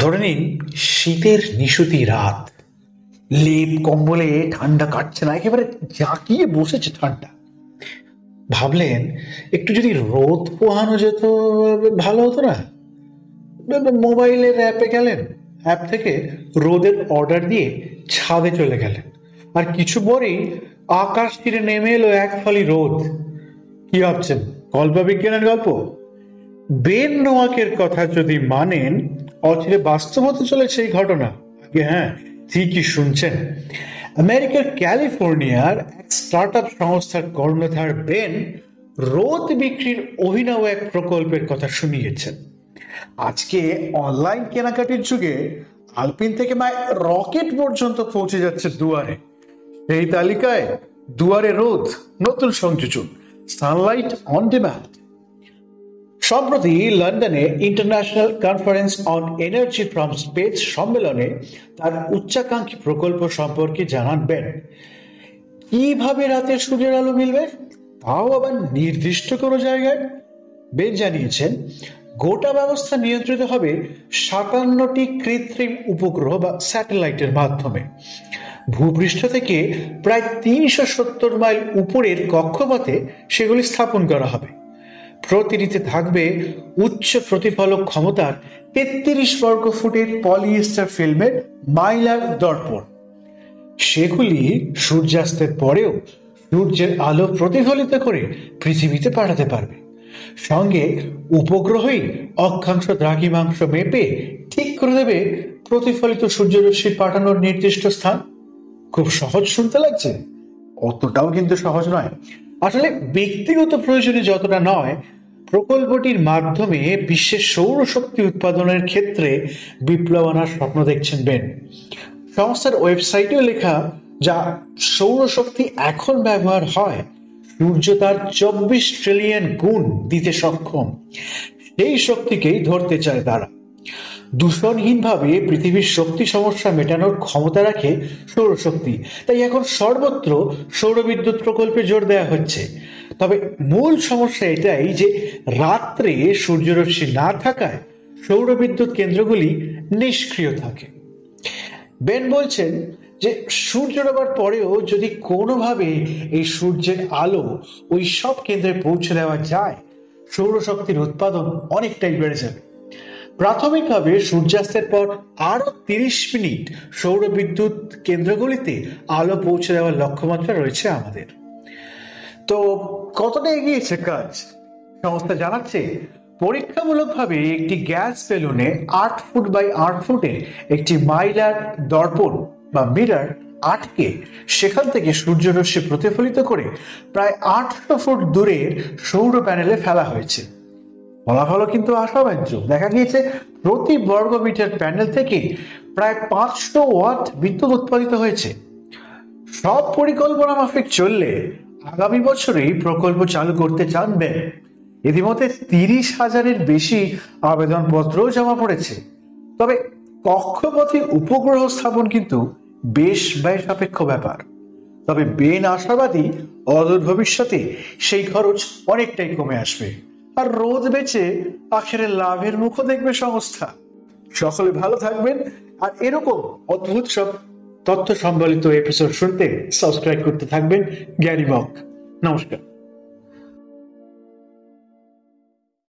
ধরে নিন শীতের নিশুতি রাত, লেপ কম্বলে ঠান্ডা কাটছে না, একেবারে জাঁকিয়ে বসেছে ঠান্ডা। ভাবলেন একটু যদি রোদ পোহানো যেত ভালো হতো না। মোবাইলের অ্যাপে গেলেন, অ্যাপ থেকে রোদের অর্ডার দিয়ে ছাদে চলে গেলেন, আর কিছু পরেই আকাশ তীরে নেমে এলো এক ফালি রোদ। কি ভাবছেন, কল্পবিজ্ঞানের গল্প? বেন নোয়াকের কথা যদি মানেন, অচিরে বাস্তব হতে চলেছে এই ঘটনা। আগে হ্যাঁ, ঠিকই শুনছেন। আমেরিকার ক্যালিফোর্নিয়ার এক স্টার্টআপ সংস্থার কর্ণধার বেন রোদ বিক্রির অভিনব এক প্রকল্পের কথা শুনিয়েছেন। আজকে অনলাইন কেনাকাটির যুগে আলপিন থেকে রকেট পর্যন্ত পৌঁছে যাচ্ছে দুয়ারে। এই তালিকায় দুয়ারে রোদ নতুন সংযোজন, সানলাইট অন ডিমান্ড। সম্প্রতি লন্ডনে international conference on energy from space সম্মেলনে তার উচ্চাকাঙ্ক্ষী প্রকল্প সম্পর্কে জানান বেন। কিভাবে রাতের সূর্যের আলো মিলবে, তাও আবার নির্দিষ্ট কোনো জায়গায়। বেন জানিয়েছেন, গোটা ব্যবস্থা নিয়ন্ত্রিত হবে ৫৭টি কৃত্রিম উপগ্রহ বা স্যাটেলাইটের মাধ্যমে। ভূপৃষ্ঠ থেকে প্রায় ৩৭০ মাইল উপরের কক্ষপথে সেগুলি স্থাপন করা হবে। প্রতিটিতে থাকবে উচ্চ প্রতিফলক ক্ষমতার ৩৩ বর্গ ফুটের পলিয়েস্টার ফিল্মের মাইলার দর্পণ। সেগুলি সূর্যাস্তের পরেও সূর্যের আলো প্রতিফলিত করে পৃথিবীতে পাঠাতে পারবে। সঙ্গে উপগ্রহই অক্ষাংশ দ্রাঘিমাংশ মেপে ঠিক করে দেবে প্রতিফলিত সূর্যরশ্মি পাঠানোর নির্দিষ্ট স্থান। খুব সহজ শুনতে লাগছে, অতটাও কিন্তু সহজ নয়। আসলে ব্যক্তিগত প্রয়োজনে যতটা নয়, প্রকল্পটির মাধ্যমে বিশ্বের সৌরশক্তি উৎপাদনের ক্ষেত্রে বিপ্লব আনার স্বপ্ন দেখছেন বেন। সংস্থার ওয়েবসাইটেও লেখা, যা সৌরশক্তি এখন ব্যবহার হয় সূর্য তার ২৪ ট্রিলিয়ন গুণ দিতে সক্ষম। সেই শক্তিকেই ধরতে চায় তারা। দূষণহীনভাবে পৃথিবীর শক্তি সমস্যা মেটানোর ক্ষমতা রাখে সৌরশক্তি, তাই এখন সর্বত্র সৌরবিদ্যুৎ প্রকল্পে জোর দেওয়া হচ্ছে। তবে মূল সমস্যা এটাই যে রাত্রে সূর্যরশ্মি না থাকায় সৌরবিদ্যুৎ কেন্দ্রগুলি নিষ্ক্রিয় থাকে। বেন বলছেন যে সূর্য ডোবার পরেও যদি কোনোভাবে এই সূর্যের আলো ওই সব কেন্দ্রে পৌঁছে দেওয়া যায়, সৌরশক্তির উৎপাদন অনেকটাই বেড়ে যাবে। প্রাথমিকভাবে সূর্যাস্তের পর আরো ৩০ মিনিট সৌরবিদ্যুৎ কেন্দ্রগুলিতে আলো পৌঁছে দেওয়ার লক্ষ্যমাত্রা রয়েছে আমাদের। তো কতটা এগিয়েছে কাজ? সংস্থা জানাচ্ছে, পরীক্ষামূলকভাবে একটি গ্যাস বেলুনে ৮ ফুট বাই ৮ ফুটের একটি মাইলার দর্পণ বা মিরর আটকে সেখান থেকে সূর্যরশ্মি প্রতিফলিত করে প্রায় ৮০০ ফুট দূরের সৌর প্যানেলে ফেলা হয়েছে। ফলাফলও কিন্তু আশাব্যঞ্জক। দেখা গিয়েছে প্রতি বর্গ মিটার প্যানেল থেকে প্রায় ৫০০ ওয়াট বিদ্যুৎ উৎপাদিত হয়েছে। সব পরিকল্পনা মাফিক চললে আগামী বছরেই প্রকল্প চালু করতে চান বেন। ইতিমধ্যে ৩০,০০০-এর বেশি আবেদনপত্র জমা পড়েছে। তবে কক্ষপথে উপগ্রহ স্থাপন কিন্তু বেশ ব্যয় সাপেক্ষ ব্যাপার। তবে বেন আশাবাদী, অদূর ভবিষ্যতে সেই খরচ অনেকটাই কমে আসবে, আর রোদ বেচে আখেরে লাভের মুখও দেখবে সংস্থা। সকলে ভালো থাকবেন, আর এরকম অদ্ভুত সব তথ্য সম্বলিত এপিসোড শুনতে সাবস্ক্রাইব করতে থাকবেন জ্ঞানী বক। নমস্কার।